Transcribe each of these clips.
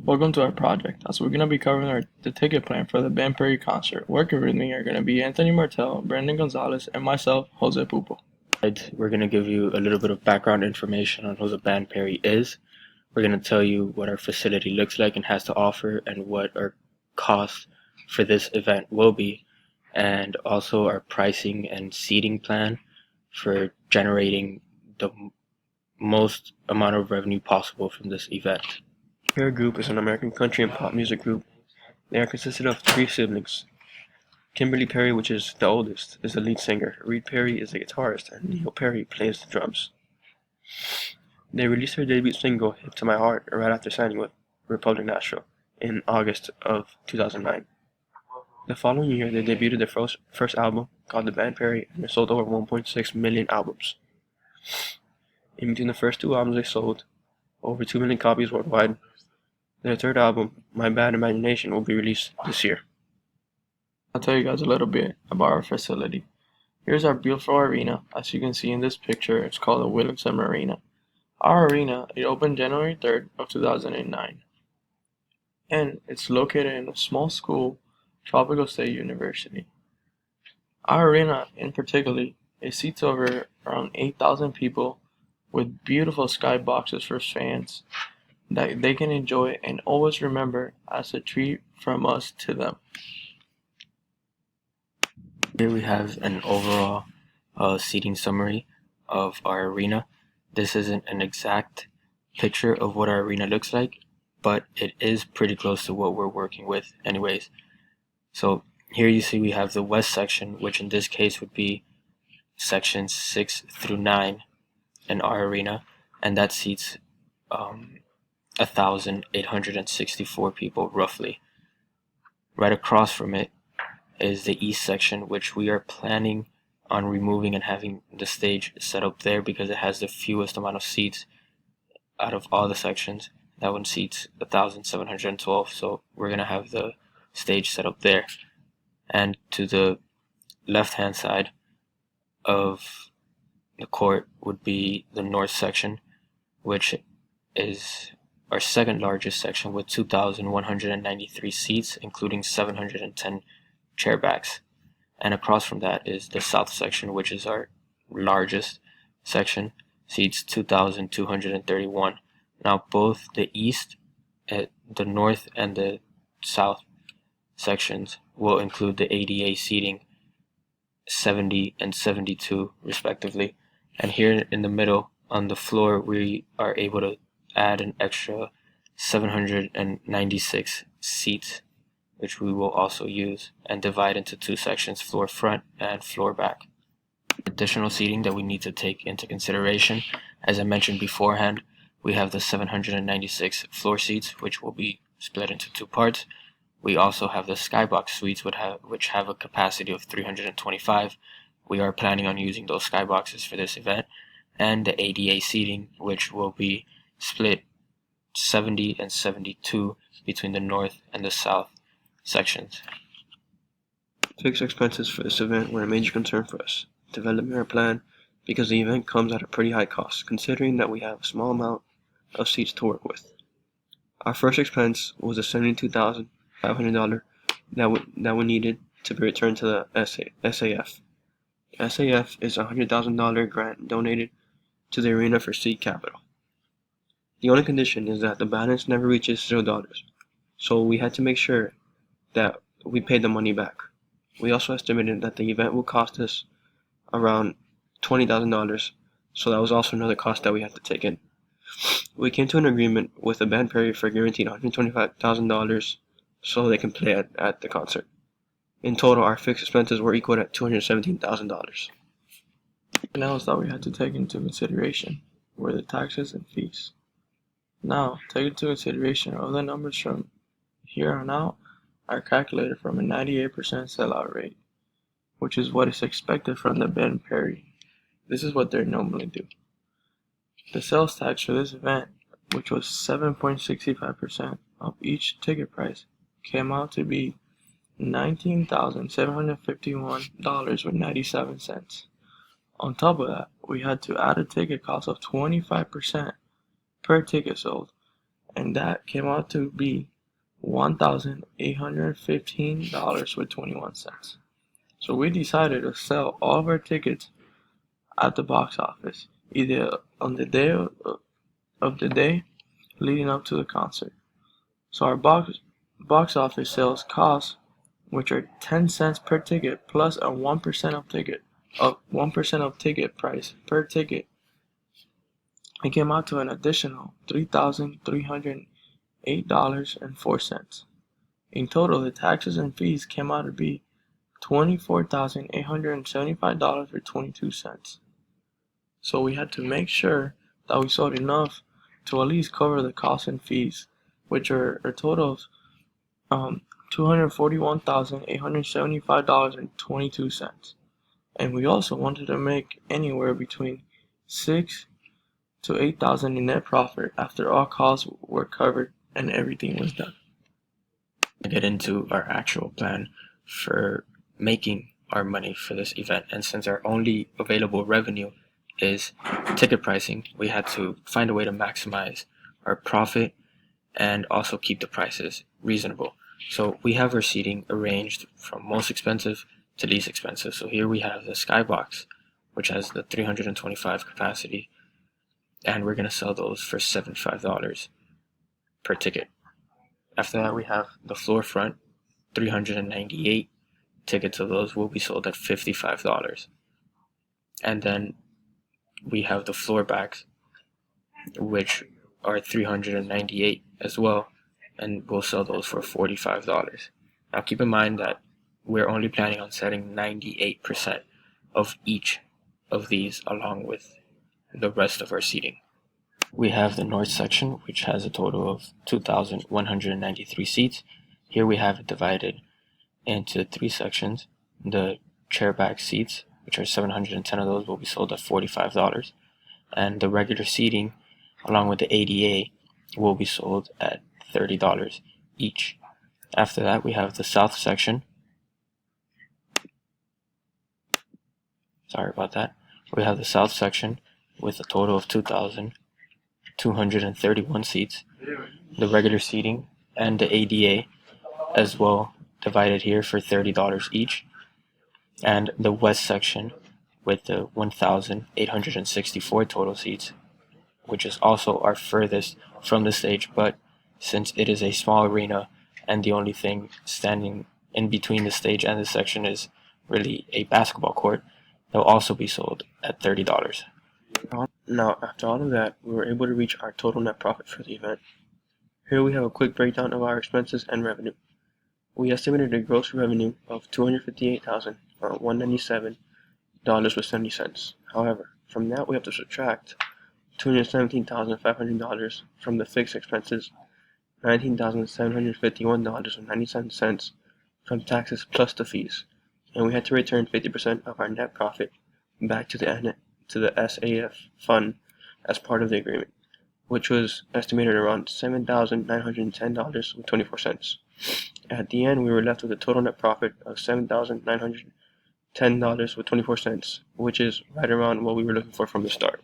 Welcome to our project, as we're going to be covering the ticket plan for the Ben Perry concert. Working with me are going to be Anthony Martel, Brandon Gonzalez, and myself, Jose Pupo. We're going to give you a little bit of background information on who the Ben Perry is. We're going to tell you what our facility looks like and has to offer and what our cost for this event will be, and also our pricing and seating plan for generating the most amount of revenue possible from this event. Perry Group is an American country and pop music group. They are consisted of three siblings. Kimberly Perry, which is the oldest, is the lead singer. Reed Perry is the guitarist, and Neil Perry plays the drums. They released their debut single, Hip to My Heart, right after signing with Republic Nashville in August of 2009. The following year, they debuted their first album, called The Ben Perry, and they sold over 1.6 million albums. In between the first two albums they sold, over 2 million copies worldwide. Their third album, My Bad Imagination, will be released this year. I'll tell you guys a little bit about our facility. Here's our beautiful arena. As you can see in this picture, it's called the Williamson Arena. Our arena, it opened January 3rd of 2009. And it's located in a small school, Tropical State University. Our arena, in particular, it seats over around 8,000 people with beautiful skyboxes for fans that they can enjoy and always remember as a treat from us to them. Here we have an overall seating summary of our arena. This isn't an exact picture of what our arena looks like, but it is pretty close to what we're working with anyways. So here you see we have the west section, which in this case would be sections 6 through 9 in our arena, and that seats 1,864 people roughly. Right across from it is the east section, which we are planning on removing and having the stage set up there because it has the fewest amount of seats out of all the sections. That one seats 1,712, so we're going to have the stage set up there. And to the left hand side of the court would be the north section, which is our second largest section with 2,193 seats, including 710 chairbacks. And across from that is the south section, which is our largest section, seats 2,231. Now both the east, the north, and the south sections will include the ADA seating, 70 and 72 respectively. And here in the middle on the floor, we are able to add an extra 796 seats, which we will also use and divide into two sections, floor front and floor back. Additional seating that we need to take into consideration, as I mentioned beforehand, we have the 796 floor seats, which will be split into two parts. We also have the skybox suites, which have a capacity of 325. We are planning on using those skyboxes for this event, and the ADA seating, which will be split 70 and 72 between the north and the south sections. Fixed expenses for this event were a major concern for us, developing our plan, because the event comes at a pretty high cost, considering that we have a small amount of seats to work with. Our first expense was a $72,500 that we needed to be returned to the SAF. SAF is a $100,000 grant donated to the arena for seed capital. The only condition is that the balance never reaches $0, so we had to make sure that we paid the money back. We also estimated that the event will cost us around $20,000, so that was also another cost that we had to take in. We came to an agreement with the Ben Perry for guaranteed $125,000 so they can play at the concert. In total, our fixed expenses were equal at $217,000. Something else that we had to take into consideration were the taxes and fees. Now, take into consideration all the numbers from here on out are calculated from a 98% sellout rate, which is what is expected from the Ben Perry. This is what they normally do. The sales tax for this event, which was 7.65% of each ticket price, came out to be $19,751.97. On top of that, we had to add a ticket cost of 25% per ticket sold, and that came out to be $1,815.21. So we decided to sell all of our tickets at the box office, either on the day of the day leading up to the concert. So our box office sales costs, which are 10 cents per ticket plus a 1% of ticket price per ticket, it came out to an additional $3,308.04. In total, the taxes and fees came out to be $24,875.22. So we had to make sure that we sold enough to at least cover the costs and fees, which are a total of $241,875.22. And we also wanted to make anywhere between $6,000 to $8,000 in net profit after all costs were covered and everything was done. To get into our actual plan for making our money for this event, and since our only available revenue is ticket pricing, we had to find a way to maximize our profit and also keep the prices reasonable. So we have our seating arranged from most expensive to least expensive. So here we have the Skybox, which has the 325 capacity, and we're going to sell those for $75 per ticket. After that, we have the floor front, 398 tickets of those will be sold at $55. And then we have the floor backs, which are 398 as well, and we'll sell those for $45. Now keep in mind that we're only planning on selling 98% of each of these along with the rest of our seating. We have the north section, which has a total of 2,193 seats. Here we have it divided into 3 sections. The chair back seats, which are 710 of those, will be sold at $45. And the regular seating, along with the ADA, will be sold at $30 each. After that, we have the south section. Sorry about that. We have the south section with a total of 2,231 seats. The regular seating and the ADA as well, divided here for $30 each. And the west section with the 1,864 total seats, which is also our furthest from the stage, but since it is a small arena and the only thing standing in between the stage and this section is really a basketball court, they'll also be sold at $30. Now, after all of that, we were able to reach our total net profit for the event. Here we have a quick breakdown of our expenses and revenue. We estimated a gross revenue of $258,197.70. However, from that we have to subtract $217,500 from the fixed expenses, $19,751.97 from taxes plus the fees, and we had to return 50% of our net profit back to the SAF fund as part of the agreement, which was estimated around $7,910.24. At the end, we were left with a total net profit of $7,910.24, which is right around what we were looking for from the start.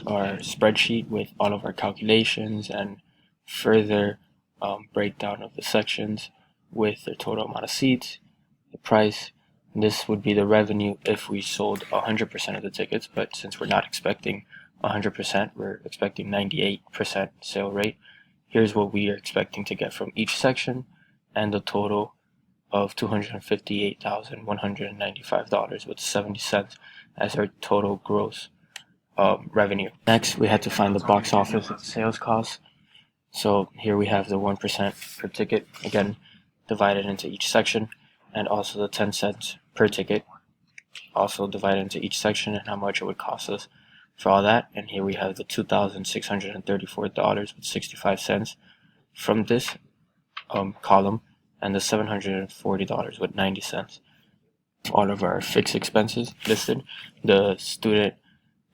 Our spreadsheet with all of our calculations and further breakdown of the sections with the total amount of seats, the price. This would be the revenue if we sold 100% of the tickets, but since we're not expecting 100%, we're expecting 98% sale rate. Here's what we are expecting to get from each section, and the total of $258,195.70 as our total gross revenue. Next, we had to find the box office sales costs. So here we have the 1% per ticket, again divided into each section, and also the 10 cents per ticket, also divided into each section and how much it would cost us for all that. And here we have the $2,634.65 from this column, and the $740.90. All of our fixed expenses listed: the student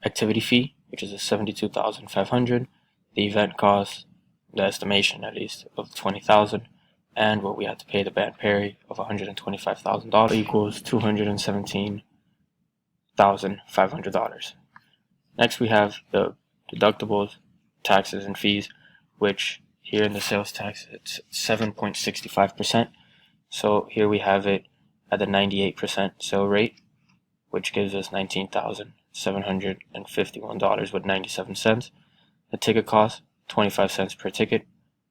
activity fee, which is a $72,500, the event cost, the estimation at least of $20,000, and what we had to pay the band Perry of $125,000 equals $217,500. Next, we have the deductibles, taxes, and fees, which here in the sales tax it's 7.65%. So here we have it at the 98% sale rate, which gives us $19,751.97. The ticket cost 25 cents per ticket,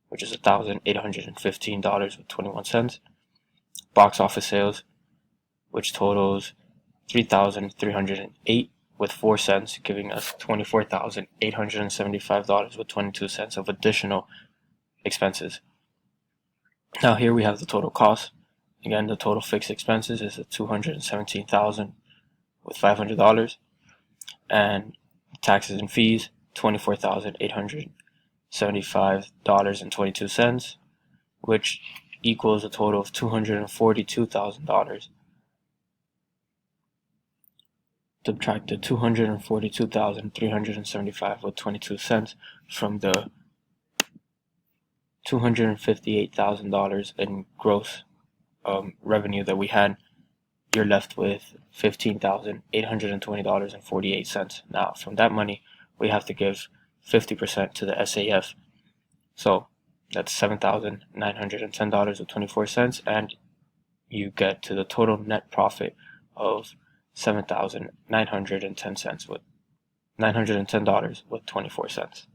which is $1,815.21. Box office sales, which totals 3,308 with 4 cents, giving us $24,875.22 of additional expenses. Now here we have the total cost. Again, the total fixed expenses is at $217,000 with $500, and taxes and fees $24,875.22, which equals a total of $242,000. Subtract the $242,375 with 22 cents from the $258,000 in gross revenue that we had. You're left with $15,820.48. Now, from that money, we have to give 50% to the SAF. So that's $7,910.24, and you get to the total net profit of $7,910 with $910 with 24 cents.